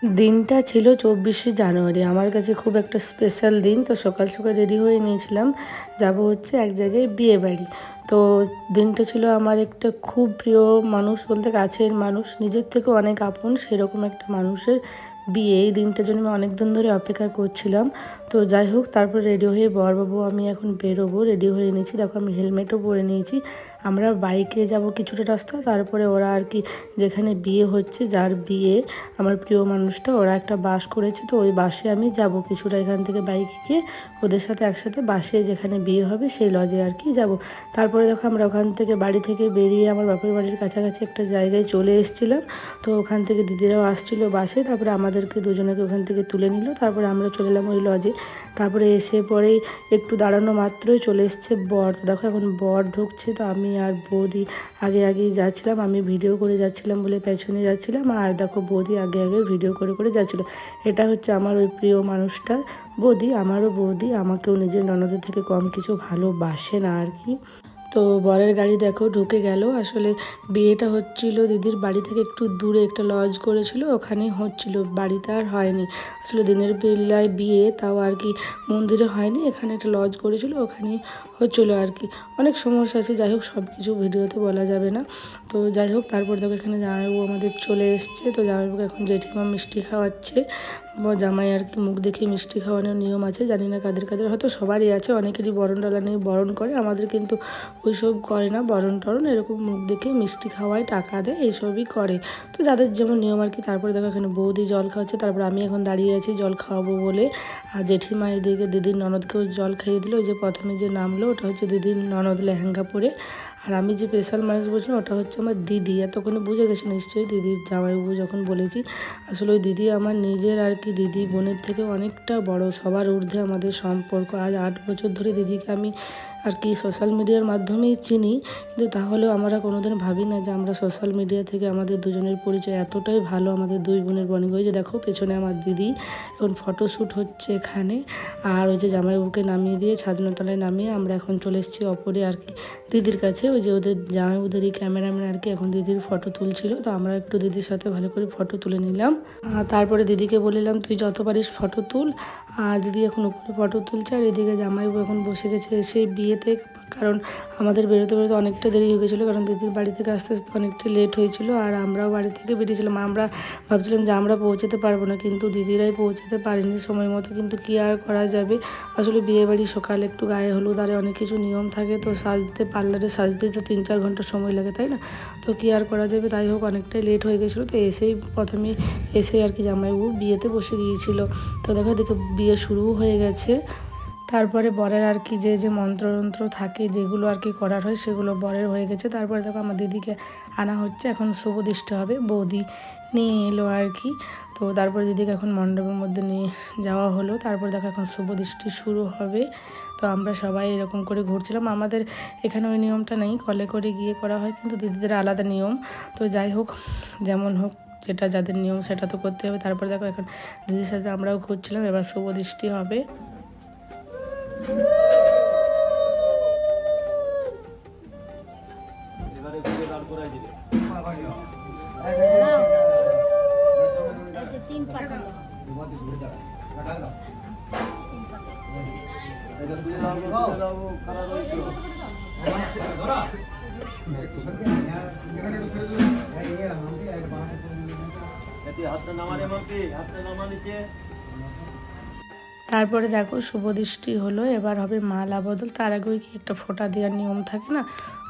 দিনটা ছিল 24শে জানুয়ারি। আমার কাছে খুব একটা স্পেশাল দিন। তো সকাল সকাল রেডি হয়ে নিয়েছিলাম, যাব হচ্ছে এক জায়গায় বিয়েবাড়ি। তো দিনটা ছিল আমার একটা খুব প্রিয় মানুষ, বলতে কাছের মানুষ, নিজের থেকে অনেক আপন সেরকম একটা মানুষের বিয়ে। এই দিনটার জন্য আমি অনেক দিন ধরে অপেক্ষা করছিলাম। তো যাই হোক, তারপর রেডি হয়ে বরবাবু আমি এখন বেরোবো, রেডি হয়ে নিয়েছি। দেখো আমি হেলমেটও পরে নিয়েছি। আমরা বাইকে যাব কিছুটা রাস্তা, তারপরে ওরা আর কি যেখানে বিয়ে হচ্ছে, যার বিয়ে আমার প্রিয় মানুষটা, ওরা একটা বাস করেছে, তো ওই বাসে আমি যাব কিছুটা এখান থেকে বাইকে গিয়ে ওদের সাথে একসাথে বাসে যেখানে বিয়ে হবে সেই লজে আর কি যাব। তারপরে দেখো আমরা ওখান থেকে বাড়ি থেকে বেরিয়ে আমার বাপের বাড়ির কাছাকাছি একটা জায়গায় চলে এসেছিলাম। তো ওখান থেকে দিদিরাও আসছিলো বাসে, তারপরে আমাদেরকে দুজনকে ওখান থেকে তুলে নিল। তারপরে আমরা চলে এলাম ওই লজে। তারপরে এসে পরেই একটু দাঁড়ানো মাত্রই চলে এসছে বর। তো দেখো এখন বর ঢুকছে, তো আমি আর বৌদি আগে আগেই যাচ্ছিলাম। আমি ভিডিও করে যাচ্ছিলাম বলে পেছনে যাচ্ছিলাম, আর দেখো বৌদি আগে আগে ভিডিও করে করে যাচ্ছিলো। এটা হচ্ছে আমার ওই প্রিয় মানুষটার বৌদি। আমারও বৌদি আমাকেও নিজের ননদের থেকে কম কিছু ভালোবাসে না আর কি। তো বরের গাড়ি দেখো ঢুকে গেল। আসলে বিয়েটা হচ্ছিল দিদির বাড়ি থেকে একটু দূরে, একটা লজ করেছিল, ওখানেই হচ্ছিল, বাড়িতে আর হয়নি। আসলে দিনের বেলায় বিয়ে, তাও আর কি মন্দিরে হয়নি, এখানে একটা লজ করেছিল, ওখানেই হচ্ছিলো আর কি। অনেক সমস্যা আছে, যাই হোক সব কিছু ভিডিওতে বলা যাবে না। তো যাই হোক, তারপর দেখো এখানে জামাইবাবু আমাদের চলে এসছে। তো জামাইবাবুকে এখন জেঠিমা মিষ্টি খাওয়াচ্ছে। জামাই আর কি মুখ দেখে মিষ্টি খাওয়ানোর নিয়ম আছে, জানি না কাদের কাদের, হয়তো সবারই আছে, অনেকেরই বরণ ডালা নিয়ে বরণ করে, আমাদের কিন্তু ওইসব করে না, বরণ টরণ এরকম মুখ দেখে মিষ্টি খাওয়ায়, টাকা দেয়, এইসবই করে। তো যাদের যেমন নিয়ম আর কি। তারপরে দেখো এখানে বৌদি জল খাওয়াচ্ছে, তারপর আমি এখন দাঁড়িয়ে আছি জল খাওয়াবো বলে। আর জেঠিমা এদিকে দিদির ননদকেও জল খাইয়ে দিল। ওই যে প্রথমে যে নামলো ওটা হচ্ছে দিদির ননদ, লেহেঙ্গা পরে। আর আমি যে স্পেশাল মানুষ বলছিলাম ওটা হচ্ছে আমার দিদি। এতক্ষণে বুঝে গেছে নিশ্চয়ই দিদির জামাইবাবু যখন বলেছি। আসলে ওই দিদি আমার নিজের আর কি, দিদি বোনের থেকে অনেকটা বড়, সবার ঊর্ধ্বে আমাদের সম্পর্ক। আজ 8 বছর ধরে দিদিকে আমি আর কি সোশ্যাল মিডিয়ার মাধ্যমেই চিনি, কিন্তু তাহলেও আমরা কোনোদিন ভাবি না যে আমরা সোশ্যাল মিডিয়া থেকে আমাদের দুজনের পরিচয় এতটাই ভালো, আমাদের দুই বোনের বনিং। ওই যে দেখো পেছনে আমার দিদি, এখন ফটোশ্যুট হচ্ছে এখানে। আর ওই যে জামাইবাবুকে নামিয়ে দিয়ে ছাদনাতলায় নামিয়ে আমরা এখন চলে এসেছি অপরে আর কি দিদির কাছে। ওই যে ওদের জামাইবাবুদেরই ক্যামেরাম্যান আর কি এখন দিদির ফটো তুলছিল, তো আমরা একটু দিদির সাথে ভালো করে ফটো তুলে নিলাম। তারপরে দিদিকে বললাম তুই যত পারিস ফটো তুল। আর দিদি এখন উপরে ফটো তুলছে, আর এদিকে জামাইবাবু এখন বসে গেছে সেই বিয়েতে। কারণ আমাদের বেরোতে বেরোতে অনেকটা দেরি হয়ে গেছিলো, কারণ দিদির বাড়ি থেকে আস্তে আস্তে অনেকটা লেট হয়েছিল। আর আমরাও বাড়ি থেকে বেরিয়েছিলাম, আমরা ভাবছিলাম যে আমরা পৌঁছাতে পারবো না, কিন্তু দিদিরাই পৌঁছাতে পারেনি সময় মতো। কিন্তু কী আর করা যাবে, আসলে বিয়েবাড়ি সকালে একটু গায়ে হলুদ আর অনেক কিছু নিয়ম থাকে, তো সাজতে পার্লারে সাজতে তো 3-4 ঘন্টা সময় লাগে, তাই না? তো কী আর করা যাবে, তাই হোক অনেকটাই লেট হয়ে গেছিলো। তো প্রথমে এসেই আর কি জামাইবাবু বিয়েতে বসে গিয়েছিল। তো দেখো দেখে বিয়ে শুরুও হয়ে গেছে। তারপরে বরের আর কি যে মন্ত্রতন্ত্র থাকে, যেগুলো আর কি করার হয় সেগুলো বরের হয়ে গেছে। তারপরে দেখো আমার দিদিকে আনা হচ্ছে, এখন শুভ দৃষ্টি হবে, বৌদি নিয়ে এলো আর কি। তো তারপরে দিদিকে এখন মণ্ডপের মধ্যে নিয়ে যাওয়া হলো। তারপর দেখো এখন শুভ দৃষ্টি শুরু হবে। তো আমরা সবাই এরকম করে ঘুরছিলাম। আমাদের এখানে ওই নিয়মটা নেই, কলে করে গিয়ে করা হয়, কিন্তু দিদিদের আলাদা নিয়ম। তো যাই হোক, যেমন হোক, যেটা যাদের নিয়ম সেটা তো করতে হবে। তারপরে দেখো এখন দিদির সাথে আমরাও ঘুরছিলাম, এবার শুভ দৃষ্টি হবে। তারপরে দেখো শুভ দৃষ্টি হলো, এবার হবে মালা বদল। তার আগে ওই কি একটা ফোঁটা দেওয়ার নিয়ম থাকে না,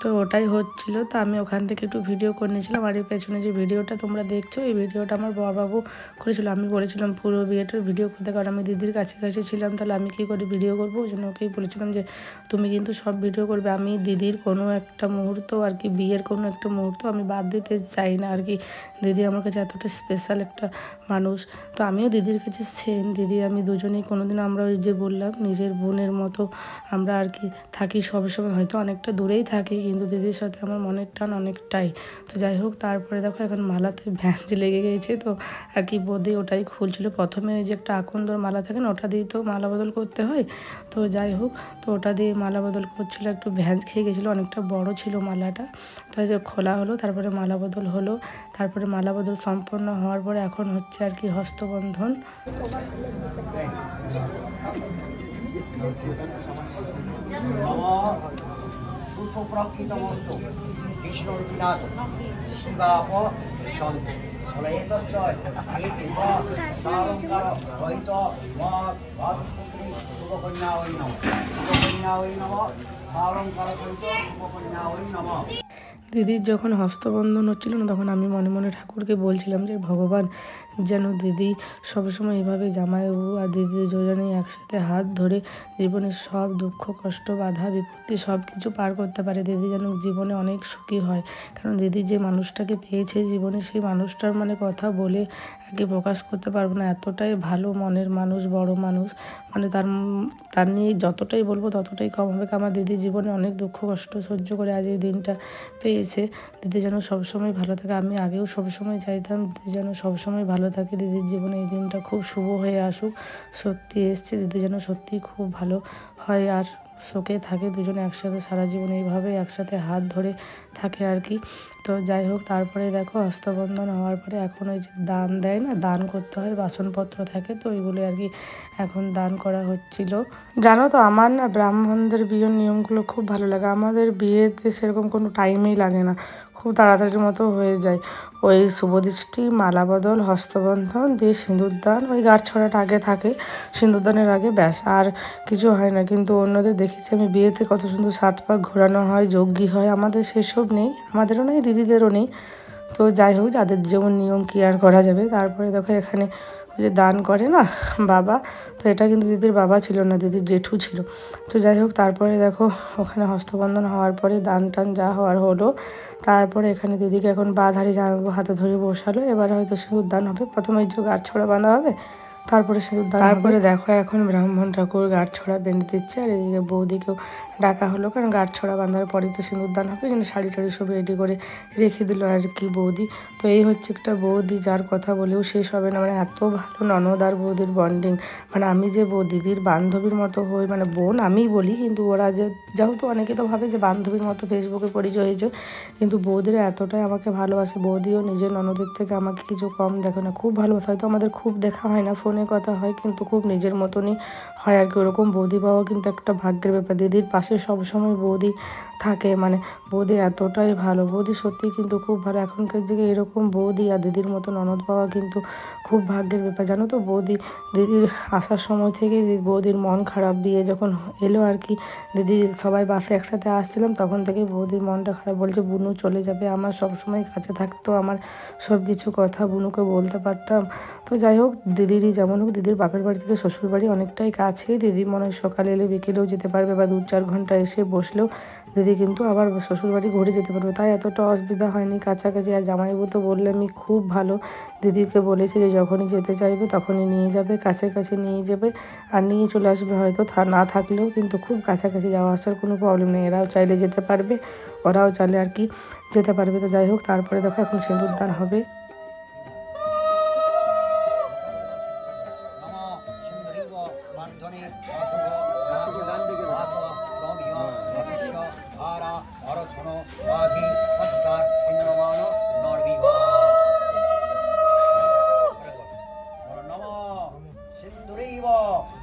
তো ওটাই হচ্ছিল। তো আমি ওখান থেকে একটু ভিডিও করে নিয়েছিলাম। আর এই পেছনে যে ভিডিওটা তোমরা দেখছো, এই ভিডিওটা আমার বড়বাবু করেছিল। আমি বলেছিলাম পুরো বিয়েটার ভিডিও করতে, কারণ আমি দিদির কাছে ছিলাম, তাহলে আমি কী করে ভিডিও করবো। ওই জন্য ওকেই বলেছিলাম যে তুমি কিন্তু সব ভিডিও করবে, আমি দিদির কোনো একটা মুহূর্ত আর কি, বিয়ের কোনো একটা মুহূর্ত আমি বাদ দিতে চাই না আর কি। দিদি আমার কাছে এতটা স্পেশাল একটা মানুষ। তো আমিও দিদির কাছে সেম, দিদি আমি দুজনেই কোনোদিন আমরা ওই যে বললাম নিজের বোনের মতো আমরা আর কি থাকি সবসময়। হয়তো অনেকটা দূরেই থাকি, কিন্তু দিদির সাথে আমার মনের টান অনেকটাই। তো যাই হোক, তারপরে দেখো এখন মালাতে ভ্যাঁজ লেগে গিয়েছে, তো আর কি বৌদি ওটাই খুলছিল। প্রথমে ওই যে একটা আকন্দর মালা থাকে না, ওটা দিয়ে তো মালা বদল করতে হয়। তো যাই হোক, তো ওটা দিয়ে মালা বদল করছিল, একটু ভ্যাঁজ খেয়ে গেছিলো, অনেকটা বড় ছিল মালাটা। তো যে খোলা হলো, তারপরে মালা বদল হলো। তারপরে মালা বদল সম্পন্ন হওয়ার পরে এখন হচ্ছে আর কি হস্তবন্ধন। দিদির যখন হস্তবন্ধন হচ্ছিল না, তখন আমি মনে মনে ঠাকুরকে বলছিলাম যে ভগবান যেন দিদি সবসময় এভাবে জামাইবাবু আর দিদি দুজনেই একসাথে হাত ধরে জীবনের সব দুঃখ কষ্ট বাধা বিপত্তি সব কিছু পার করতে পারে। দিদি যেন জীবনে অনেক সুখী হয়, কারণ দিদি যে মানুষটাকে পেয়েছে জীবনে, সেই মানুষটার মানে কথা বলে আর কি প্রকাশ করতে পারবো না। এতটাই ভালো মনের মানুষ, বড় মানুষ, মানে তার নিয়ে যতটাই বলবো ততটাই কম হবে। আমার দিদির জীবনে অনেক দুঃখ কষ্ট সহ্য করে আজ এই দিনটা পেয়েছে। দিদি যেন সবসময় ভালো থাকে। আমি আগেও সবসময় চাইতাম দিদি যেন সবসময় ভালো থাকে, দিদির জীবনে এই দিনটা খুব শুভ হয়ে আসুক। সত্যি এসছে, দিদি যেন সত্যিই খুব ভালো হয় আর সুখে থাকে, দুজনে একসাথে সারা জীবন এইভাবে একসাথে হাত ধরে থাকে আর কি। তো যাই হোক, তারপরে দেখো হস্তবন্ধন হওয়ার পরে এখন ওই যে দান দেয় না, দান করতে হয়, বাসনপত্র থাকে, তো ওইগুলো আর কি এখন দান করা হচ্ছিল। জানো তো, আমার না ব্রাহ্মণদের বিয়ের নিয়মগুলো খুব ভালো লাগে। আমাদের বিয়েতে সেরকম কোনো টাইমেই লাগে না, খুব তাড়াতাড়ির মতো হয়ে যায়। ওই শুভদৃষ্টি, মালা বদল, হস্তবন্ধন দিয়ে সিঁদুরদান, ওই গাঁট ছড়াটা আগে থাকে, সিঁদুরদানের আগে ব্যাস, আর কিছু হয় না। কিন্তু অন্যদের দেখেছি আমি বিয়েতে কত সুন্দর 7 পাক ঘোরানো হয়, যজ্ঞী হয়, আমাদের সেসব নেই, আমাদেরও নেই, দিদিদেরও নেই। তো যাই হোক, যাদের যেমন নিয়ম কি আর করা যাবে। তারপরে দেখো এখানে ওই যে দান করে না বাবা, তো এটা কিন্তু দিদির বাবা ছিল না, দিদির জেঠু ছিল। তো যাই হোক, তারপরে দেখো ওখানে হস্তবন্ধন হওয়ার পরে দান টান যা হওয়ার হলো। তারপরে এখানে দিদিকে এখন বাঁধারি জামাইবাবু হাতে ধরে বসালো, এবার হয়তো সিঁদুর দান হবে। প্রথমে যে গাঁট ছড়া বাঁধা হবে, তারপরে সিঁদুর দান। তারপরে দেখো এখন ব্রাহ্মণ ঠাকুর গাঁট ছড়া বেঁধে দিচ্ছে, আর এদিকে বৌদিকেও ডাকা হলো, কারণ গাঁট ছড়া বাঁধার পরেই তো সিঁদুর দান হবে। যেন শাড়ি টাড়ি সব রেডি করে রেখে দিল আর কি বৌদি। তো এই হচ্ছে একটা বৌদি, যার কথা বলেও শেষ হবে না, মানে এত ভালো ননদ আর বৌদির বন্ডিং। মানে আমি যে দিদির বান্ধবীর মতো হই, মানে বোন আমিই বলি, কিন্তু ওরা যেহেতু অনেকে তো ভাবে যে বান্ধবীর মতো ফেসবুকে পরিচয় হয়েছে, কিন্তু বৌদিরা এতটাই আমাকে ভালোবাসে। বৌদিও নিজের ননদের থেকে আমাকে কিছু কম দেখে না, খুব ভালোবাসে। হয়তো আমাদের খুব দেখা হয় না, ফোনে কথা হয়, কিন্তু খুব নিজের মতনই হয় আর কি। ওরকম বৌদি পাওয়া কিন্তু একটা ভাগ্যের ব্যাপার। দিদির পাশে সবসময় বৌদি থাকে, মানে বৌদি এতটাই ভালো। বৌদি সত্যি কিন্তু খুব ভালো। এখনকার যুগে এরকম বৌদি আর দিদির মতো ননদ পাওয়া কিন্তু খুব ভাগ্যের ব্যাপার। জানো তো, দিদির আসার সময় থেকে বৌদির মন খারাপ, বিয়ে যখন এলো আর কি, দিদি সবাই বাসে একসাথে আসছিলাম, তখন থেকে বৌদির মনটা খারাপ, বলছে বুনু চলে যাবে। আমার সবসময় কাছে থাকতো, আমার সব কিছু কথা বুনুকে বলতে পারতাম। তো যাই হোক, দিদিরই যেমন হোক, দিদির বাপের বাড়ি থেকে শ্বশুর বাড়ি অনেকটাই কাছে। দিদি মনে হয় সকালে এলে বিকেলেও যেতে পারবে, বা 2-4 ঘন্টা এসে বসলেও দিদি কিন্তু আবার শ্বশুরবাড়ি ঘুরে যেতে পারবে, তাই এতটা অসুবিধা হয়নি, কাছাকাছি। আর জামাইবাবু তো বললে আমি খুব ভালো, দিদিকে বলেছে যে যখনই যেতে চাইবে তখনই নিয়ে যাবে, কাছে কাছে নিয়ে যাবে আর নিয়ে চলে আসবে। হয়তো না থাকলেও কিন্তু খুব কাছাকাছি, যাওয়া আসার কোনো প্রবলেম নেই। এরাও চাইলে যেতে পারবে, ওরাও চাইলে আর কি যেতে পারবে। তো যাই হোক, তারপরে দেখো এখন সিঁদুর দান হবে।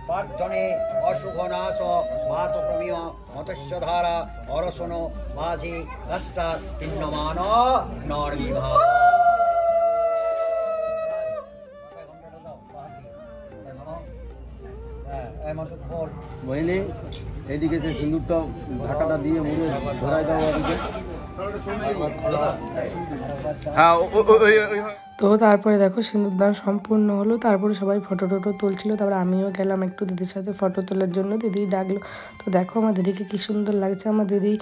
প্রার্থনে অশুভ নাশ মাত প্রমেয় মতস্যধারা অরসন মাঝি অষ্টা পিণ্ডমান নর্বিভা। বহিনী এদিকে সে সিঁদুরটা ঢাকাটা দিয়ে মুড়ে ধরাই দাও ওদিকে। হ্যাঁ, তো তারপরে দেখো সিঁদুরদান সম্পূর্ণ হলো। তারপরে সবাই ফটো টটো তুলছিল, তারপরে আমিও গেলাম একটু দিদির সাথে ফটো তোলার জন্য, দিদি ডাকলো। তো দেখো আমার দিদিকে কি সুন্দর লাগছে। আমার দিদি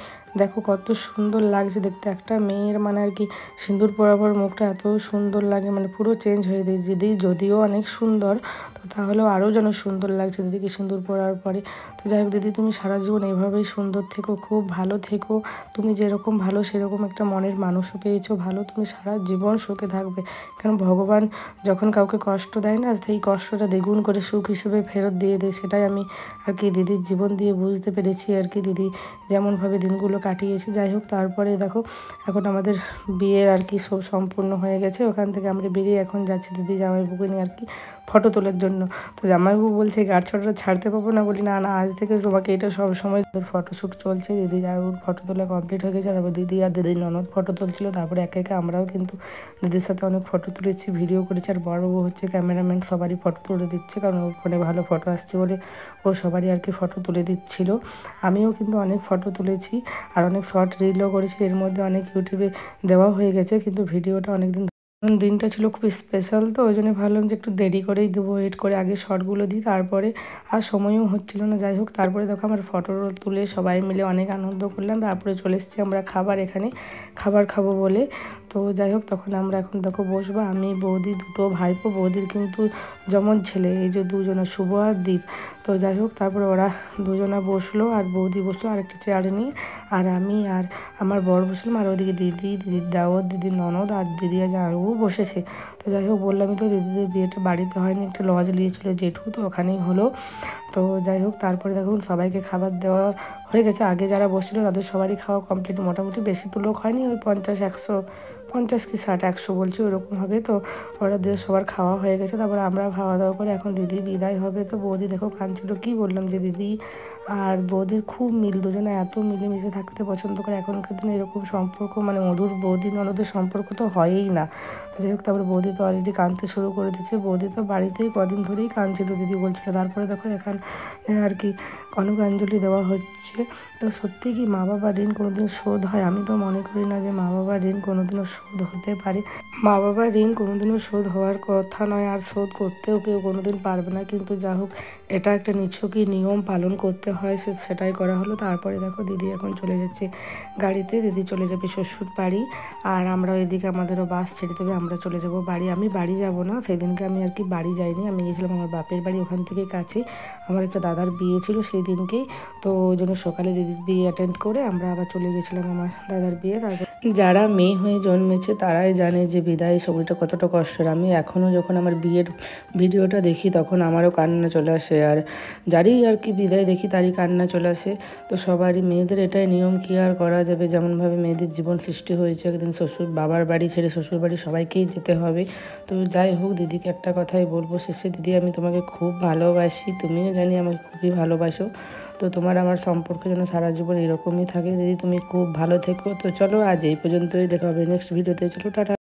দেখো কত সুন্দর লাগছে দেখতে, একটা মেয়ের মানে আর কি সিঁদুর পরার পর মুখটা এত সুন্দর লাগে, মানে পুরো চেঞ্জ হয়ে দিয়েছে। দিদি যদিও অনেক সুন্দর, তো তাহলেও আরও যেন সুন্দর লাগছে দিদিকে সিঁদুর পরার পরে। তো যাই হোক দিদি, তুমি সারা জীবন এইভাবেই সুন্দর থেকো, খুব ভালো থেকো। তুমি যেরকম ভালো সেরকম একটা মনের মানুষও পেয়েছো ভালো, তুমি সারা জীবন সুখে থাকবে। কারণ ভগবান যখন কাউকে কষ্ট দেয় না, সেই কষ্টটা দ্বিগুণ করে সুখ হিসেবে ফেরত দিয়ে দেয়। সেটাই আমি আর কি দিদির জীবন দিয়ে বুঝতে পেরেছি আর কি, দিদি যেমনভাবে দিনগুলো কাটিয়েছি। যাই হোক, তারপরে দেখো এখন আমাদের বিয়ের আর কি সব সম্পূর্ণ হয়ে গেছে। ওখান থেকে আমরা বেরিয়ে এখন যাচ্ছি দিদি জামাইবাবুকে নিয়ে আর কি ফটো তোলার জন্য। তো জামাইবাবু বলছে গাড় ছটা ছাড়তে পারবো না, বলি না না, আজ থেকে তোমাকে এটা সব সময় ফটোশ্যুট চলছে। দিদি জামাইবাবুর ফটো তোলা কমপ্লিট হয়ে গেছে, তারপর দিদি আর দিদির ননদ ফটো তুলছিল। তারপরে একে একে আমরাও কিন্তু দিদির সাথে অনেক ফটো তুলেছি, ভিডিও করেছি। আর বড়বাবু হচ্ছে ক্যামেরাম্যান, সবারই ফটো তুলে দিচ্ছে, কারণ ওর ফোনে ভালো ফটো আসছে বলে ও সবারই আর কি ফটো তুলে দিচ্ছিল। আমিও কিন্তু অনেক ফটো তুলেছি আর অনেক শর্ট রিলও করেছি, এর মধ্যে অনেক ইউটিউবে দেওয়া হয়ে গেছে, কিন্তু ভিডিওটা অনেকদিন দিনটা ছিল খুব স্পেশাল, তো ওই জন্য ভাবলাম যে একটু দেরি করেই দেবো, ওয়েট করে আগে শর্টগুলো দিই, তারপরে আর সময়ও হচ্ছিল না। যাই হোক, তারপরে দেখো আমার ফটো তুলে সবাই মিলে অনেক আনন্দ করলাম। তারপরে চলে এসেছি আমরা এখানে খাবার খাবো বলে। তো যাই হোক, তখন আমরা এখন দেখো বসবো, আমি বৌদি দুটো ভাইপো, বৌদির কিন্তু যেমন ছেলে এই যে দুজনে শুভ আর দীপ। তো যাই হোক, তারপরে ওরা দুজনা বসলো আর বৌদি বসলো আরেকটা চেয়ারে নিয়ে, আর আমি আর আমার বর বসলাম, আর ওদিকে দিদি, দিদির দেওর, দিদির ননদ আর দিদি জামাইবাবু বসেছে। তো যাই হোক, বললামই তো দিদিদের বিয়েটা বাড়িতে হয়নি, একটা লজ নিয়েছিল জেঠু, তো ওখানেই হলো। তো যাই হোক, তারপরে দেখুন সবাইকে খাবার দেওয়া হয়ে গেছে। আগে যারা বসছিল তাদের সবারই খাওয়া কমপ্লিট, মোটামুটি বেশি তো লোক হয়নি, ওই 50 কি 60 100 বলছি ওরকম হবে। তো ওরা দিয়ে সবার খাওয়া হয়ে গেছে, তারপরে আমরা খাওয়া দাওয়া করে এখন দিদি বিদায় হবে। তো বৌদি দেখো কাঁদছিল, কি বললাম যে দিদি আর বৌদির খুব মিল, দুজনে এত মিলেমিশে থাকতে পছন্দ করে। এখনকার দিনে এরকম সম্পর্ক মানে মধুর বৌদি ননদের সম্পর্ক তো হয়ই না। তো যাই হোক, তারপরে বৌদি তো অলরেডি কাঁদতে শুরু করে দিচ্ছে, বৌদি তো বাড়িতেই কদিন ধরেই কাঁদছিল দিদি বলছিল। তারপরে দেখো এখানে আর কি কনকাঞ্জলি দেওয়া হচ্ছে। তো সত্যি কি মা বাবার ঋণ কোনোদিন শোধ হয়? আমি তো মনে করি না যে মা বাবার ঋণ কোনোদিনও শোধ হতে পারে। মা বাবার ঋণ কোনোদিনও শোধ হওয়ার কথা নয়, আর শোধ করতেও কেউ কোনোদিন পারবে না। কিন্তু যা হোক, এটা একটা নিছকই নিয়ম পালন করতে হয়, সেটাই করা হলো। তারপরে দেখো দিদি এখন চলে যাচ্ছে গাড়িতে, দিদি চলে যাবে শ্বশুর বাড়ি, আর আমরা এদিকে আমাদেরও বাস ছেড়ে দেবে, আমরা চলে যাব বাড়ি। আমি বাড়ি যাব না, সেদিনকে আমি আর কি বাড়ি যাইনি, আমি গেছিলাম আমার বাপের বাড়ি, ওখান থেকে কাছে আমার একটা দাদার বিয়ে ছিল সেই দিনকেই। তো ওই জন্য সকালে দিদির বিয়ে অ্যাটেন্ড করে আমরা আবার চলে গেছিলাম আমার দাদার বিয়ে। তারপর যারা মেয়ে হয়ে জন্মেছে তারাই জানে যে বিদায় সময়টা কতটা কষ্টের। আমি এখনও যখন আমার বিয়ের ভিডিওটা দেখি তখন আমারও কান্না চলে আসে, আর যারই আর কি বিদায় দেখি তারই কান্না চলে আসে। তো সবারই, মেয়েদের এটাই নিয়ম, কি আর করা যাবে, যেমনভাবে মেয়েদের জীবন সৃষ্টি হয়েছে, একদিন বাবার বাড়ি ছেড়ে শ্বশুর বাড়ি সবাইকেই যেতে হবে। তো যাই হোক, দিদিকে একটা কথাই বলবো শেষে, দিদি আমি তোমাকে খুব ভালোবাসি, তুমিও জানি আমাকে খুবই ভালোবাসো। তো তোমার আমার সম্পর্ক যেন সারা জীবন এরকমই থাকে দিদি, তুমি খুব ভালো থেকো। তো চলো আজ এই পর্যন্তই, দেখা হবে নেক্সট ভিডিওতে, চলো টাটা।